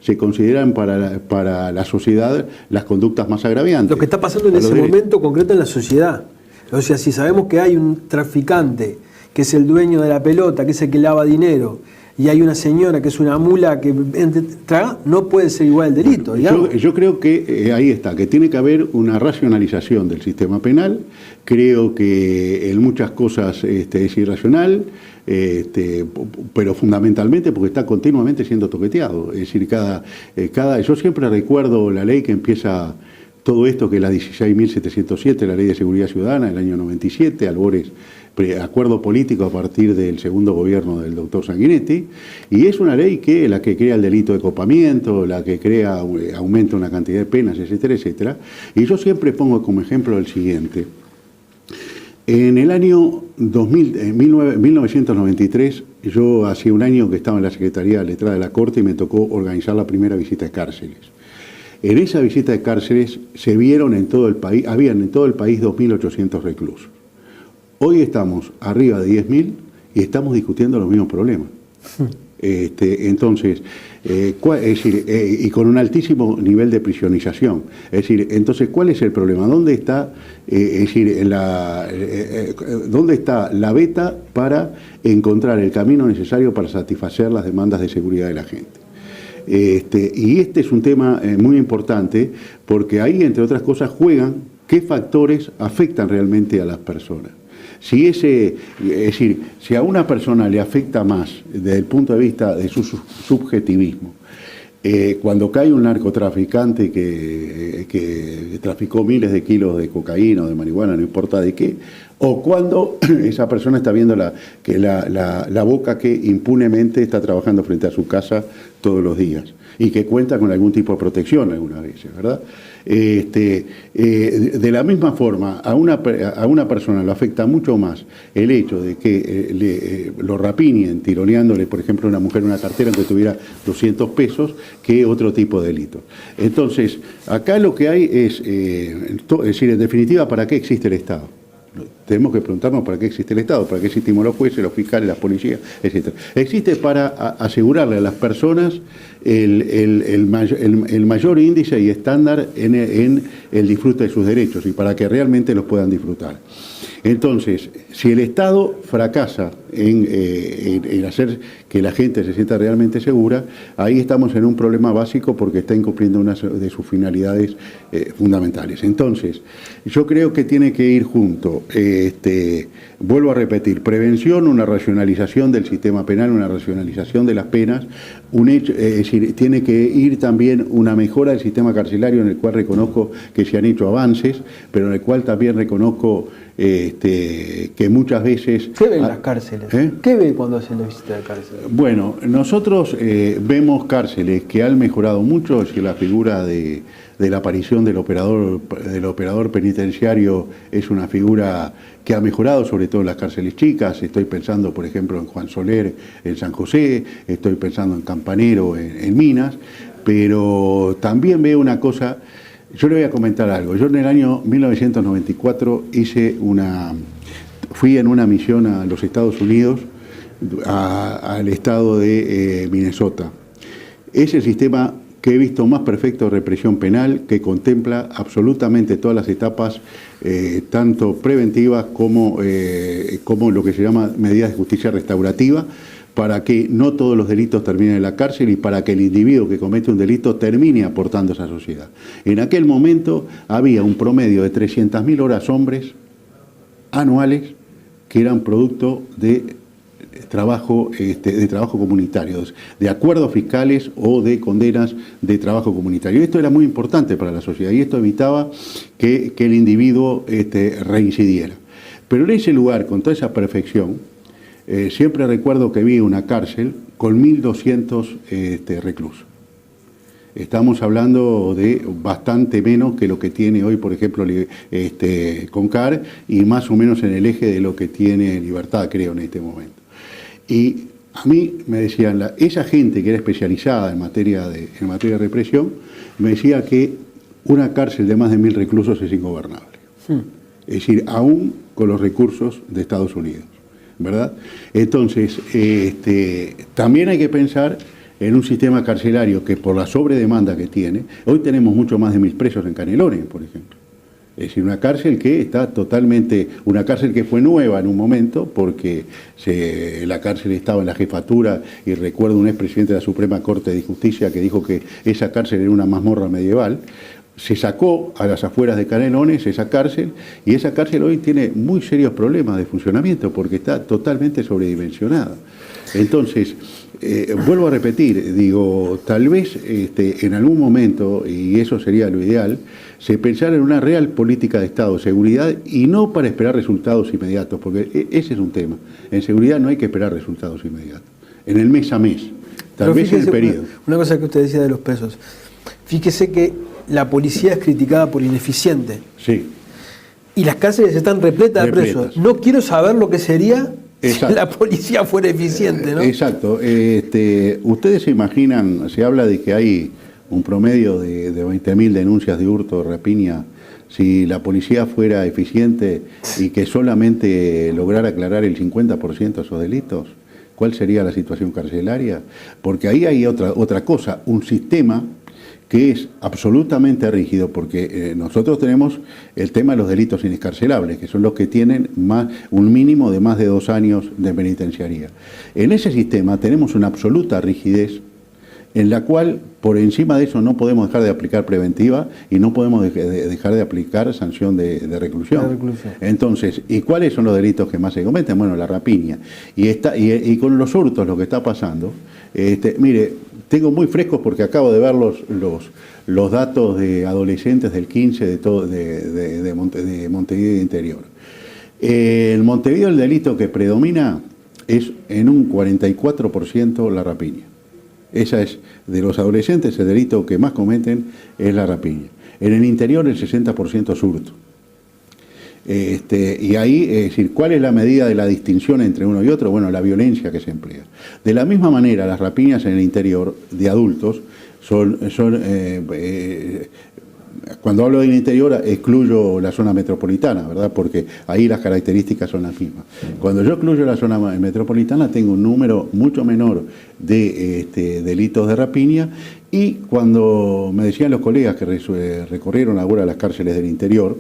se consideran para la sociedad las conductas más agraviantes. Lo que está pasando en ese momento concreto en la sociedad. O sea, si sabemos que hay un traficante que es el dueño de la pelota, que es el que lava dinero, y hay una señora que es una mula que traga, no puede ser igual el delito. Yo creo que ahí está, que tiene que haber una racionalización del sistema penal. Creo que en muchas cosas es irracional, pero fundamentalmente porque está continuamente siendo toqueteado. Es decir, yo siempre recuerdo la ley que empieza todo esto, que es la 16.707, la Ley de Seguridad Ciudadana del año 97, albores acuerdo político a partir del segundo gobierno del doctor Sanguinetti, y es una ley la que crea el delito de copamiento, la que aumenta una cantidad de penas, etcétera, etcétera. Y yo siempre pongo como ejemplo el siguiente. En el año 1993, yo hacía un año que estaba en la Secretaría de Letrada de la Corte y me tocó organizar la primera visita de cárceles. En esa visita de cárceles se vieron habían en todo el país 2.800 reclusos. Hoy estamos arriba de 10.000 y estamos discutiendo los mismos problemas. Entonces, y con un altísimo nivel de prisionización. Es decir, entonces, ¿cuál es el problema? ¿Dónde está, dónde está la beta para encontrar el camino necesario para satisfacer las demandas de seguridad de la gente? Y este es un tema muy importante porque ahí, entre otras cosas, juegan qué factores afectan realmente a las personas. Es decir, si a una persona le afecta más desde el punto de vista de su subjetivismo, cuando cae un narcotraficante que traficó miles de kilos de cocaína o de marihuana, no importa de qué, o cuando esa persona está viendo la boca que impunemente está trabajando frente a su casa todos los días y que cuenta con algún tipo de protección algunas veces, ¿verdad? De la misma forma, a una persona le afecta mucho más el hecho de que lo rapinien tironeándole, por ejemplo, a una mujer una cartera que tuviera 200 pesos, que otro tipo de delito. Entonces, acá lo que hay es decir, en definitiva, ¿para qué existe el Estado? Tenemos que preguntarnos para qué existe el Estado, para qué existimos los jueces, los fiscales, las policías, etc. Existe para asegurarle a las personas el mayor índice y estándar en el disfrute de sus derechos y para que realmente los puedan disfrutar. Entonces, si el Estado fracasa en hacer que la gente se sienta realmente segura, ahí estamos en un problema básico porque está incumpliendo una de sus finalidades fundamentales. Entonces, yo creo que tiene que ir junto, vuelvo a repetir, prevención, una racionalización del sistema penal, una racionalización de las penas, es decir, tiene que ir también una mejora del sistema carcelario en el cual reconozco que se han hecho avances, pero en el cual también reconozco que muchas veces... ¿Qué ven las cárceles? ¿Qué ven cuando hacen la visita de cárcel? Bueno, nosotros vemos cárceles que han mejorado mucho, es decir, la figura de la aparición del operador penitenciario es una figura que ha mejorado, sobre todo en las cárceles chicas. Estoy pensando, por ejemplo, en Juan Soler, en San José, estoy pensando en Campanero, en Minas, pero también veo una cosa. Yo le voy a comentar algo. Yo en el año 1994 fui en una misión a los Estados Unidos, al estado de Minnesota. Es el sistema que he visto más perfecto de represión penal, que contempla absolutamente todas las etapas, tanto preventivas como lo que se llama medidas de justicia restaurativa, para que no todos los delitos terminen en la cárcel y para que el individuo que comete un delito termine aportando a esa sociedad. En aquel momento había un promedio de 300.000 horas hombres anuales que eran producto de trabajo comunitario, de acuerdos fiscales o de condenas de trabajo comunitario. Esto era muy importante para la sociedad y esto evitaba que el individuo reincidiera. Pero en ese lugar, con toda esa perfección, siempre recuerdo que vi una cárcel con 1.200 reclusos. Estamos hablando de bastante menos que lo que tiene hoy, por ejemplo, CONCAR, y más o menos en el eje de lo que tiene Libertad, creo, en este momento. Y a mí me decían, esa gente que era especializada en materia de represión, me decía que una cárcel de más de 1.000 reclusos es ingobernable. Es decir, aún con los recursos de Estados Unidos, ¿verdad? Entonces, también hay que pensar en un sistema carcelario que por la sobredemanda que tiene, hoy tenemos mucho más de 1000 presos en Canelones, por ejemplo. Es decir, una cárcel que está totalmente, una cárcel que fue nueva en un momento, porque la cárcel estaba en la jefatura, y recuerdo un expresidente de la Suprema Corte de Justicia que dijo que esa cárcel era una mazmorra medieval. Se sacó a las afueras de Canelones esa cárcel, y esa cárcel hoy tiene muy serios problemas de funcionamiento, porque está totalmente sobredimensionada. Entonces, vuelvo a repetir, digo, tal vez en algún momento, y eso sería lo ideal, se pensara en una real política de Estado de seguridad, y no para esperar resultados inmediatos, porque ese es un tema. En seguridad no hay que esperar resultados inmediatos. En el mes a mes, tal vez en el periodo. Una cosa que usted decía de los presos. Fíjese que la policía es criticada por ineficiente. Sí. Y las cárceles están repletas de presos. No quiero saber lo que sería si la policía fuera eficiente, ¿no? Exacto. Ustedes se imaginan, se habla de que hay un promedio de 20.000 denuncias de hurto, rapiña. Si la policía fuera eficiente y que solamente lograra aclarar el 50% de esos delitos, ¿cuál sería la situación carcelaria? Porque ahí hay otra cosa, un sistema que es absolutamente rígido, porque nosotros tenemos el tema de los delitos inescarcelables, que son los que tienen un mínimo de más de 2 años de penitenciaría. En ese sistema tenemos una absoluta rigidez, en la cual por encima de eso no podemos dejar de aplicar preventiva y no podemos dejar de aplicar sanción de reclusión. Entonces, ¿y cuáles son los delitos que más se cometen? Bueno, la rapiña. Y con los hurtos lo que está pasando, mire, tengo muy frescos porque acabo de ver los datos de adolescentes del 15 de Montevideo Interior. En Montevideo el delito que predomina es en un 44% la rapiña. Esa es, de los adolescentes, el delito que más cometen es la rapiña. En el interior el 60% es hurto. Y ahí, es decir, ¿cuál es la medida de la distinción entre uno y otro? Bueno, la violencia que se emplea. De la misma manera, las rapiñas en el interior de adultos cuando hablo del interior excluyo la zona metropolitana, ¿verdad? Porque ahí las características son las mismas. Cuando yo excluyo la zona metropolitana tengo un número mucho menor de delitos de rapiña, y cuando me decían los colegas que recorrieron ahora las cárceles del interior,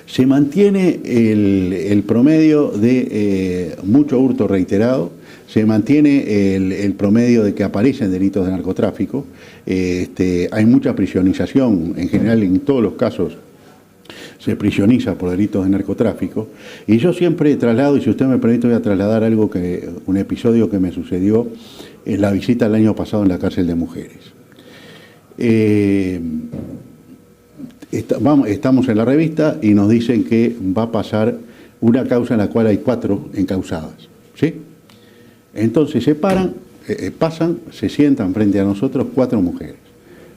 se mantiene el promedio de mucho hurto reiterado, se mantiene el promedio de que aparecen delitos de narcotráfico, hay mucha prisionización, en general en todos los casos se prisioniza por delitos de narcotráfico, y yo siempre traslado, y si usted me permite voy a trasladar un episodio que me sucedió en la visita el año pasado en la cárcel de mujeres. Estamos en la revista y nos dicen que va a pasar una causa en la cual hay 4 encausadas, ¿sí? Entonces pasan, se sientan frente a nosotros 4 mujeres.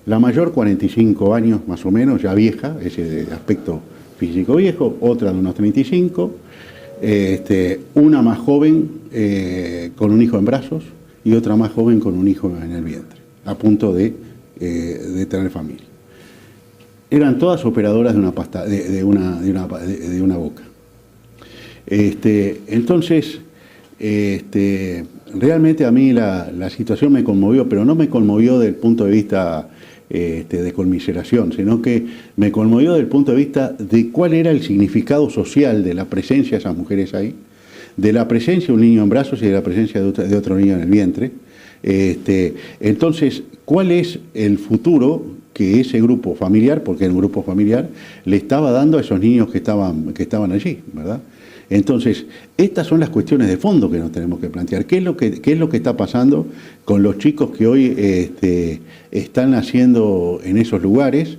La mayor 45 años más o menos, ya vieja, ese aspecto físico viejo, otra de unos 35, una más joven con un hijo en brazos y otra más joven con un hijo en el vientre, a punto de tener familia. Eran todas operadoras de una pasta, de una boca. Entonces, realmente a mí la situación me conmovió, pero no me conmovió desde el punto de vista de conmiseración, sino que me conmovió desde el punto de vista de cuál era el significado social de la presencia de esas mujeres ahí, de la presencia de un niño en brazos y de la presencia de otro niño en el vientre. Entonces, ¿cuál es el futuro que ese grupo familiar, porque era un grupo familiar, le estaba dando a esos niños que estaban allí, ¿verdad? Entonces, estas son las cuestiones de fondo que nos tenemos que plantear. ¿Qué es lo que está pasando con los chicos que hoy están naciendo en esos lugares?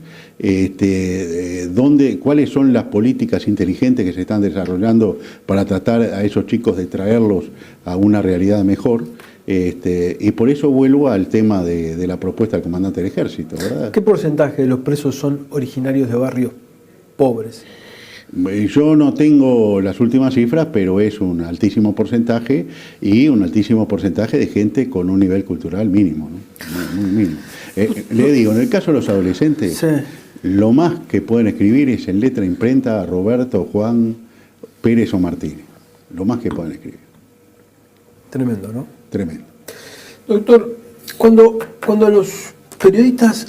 ¿Cuáles son las políticas inteligentes que se están desarrollando para tratar a esos chicos de traerlos a una realidad mejor? Y por eso vuelvo al tema de la propuesta del comandante del ejército, ¿verdad? ¿Qué porcentaje de los presos son originarios de barrios pobres? Yo no tengo las últimas cifras, pero es un altísimo porcentaje, y un altísimo porcentaje de gente con un nivel cultural mínimo, ¿no? Muy mínimo. Le digo, en el caso de los adolescentes, sí, lo más que pueden escribir es en letra imprenta Roberto, Juan, Pérez o Martínez. Lo más que pueden escribir. Tremendo, ¿no? Tremendo. Doctor, Cuando los periodistas,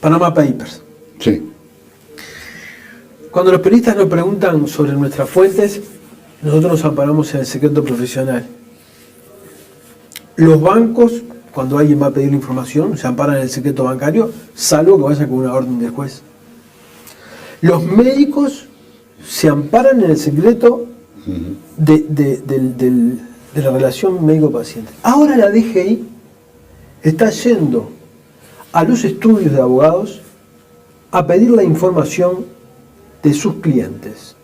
Panama Papers, Sí. cuando los periodistas nos preguntan sobre nuestras fuentes, nosotros nos amparamos en el secreto profesional. Los bancos, cuando alguien va a pedir la información, se amparan en el secreto bancario, salvo que vaya con una orden del juez. Los médicos se amparan en el secreto de la relación médico-paciente. Ahora la DGI está yendo a los estudios de abogados a pedir la información de sus clientes.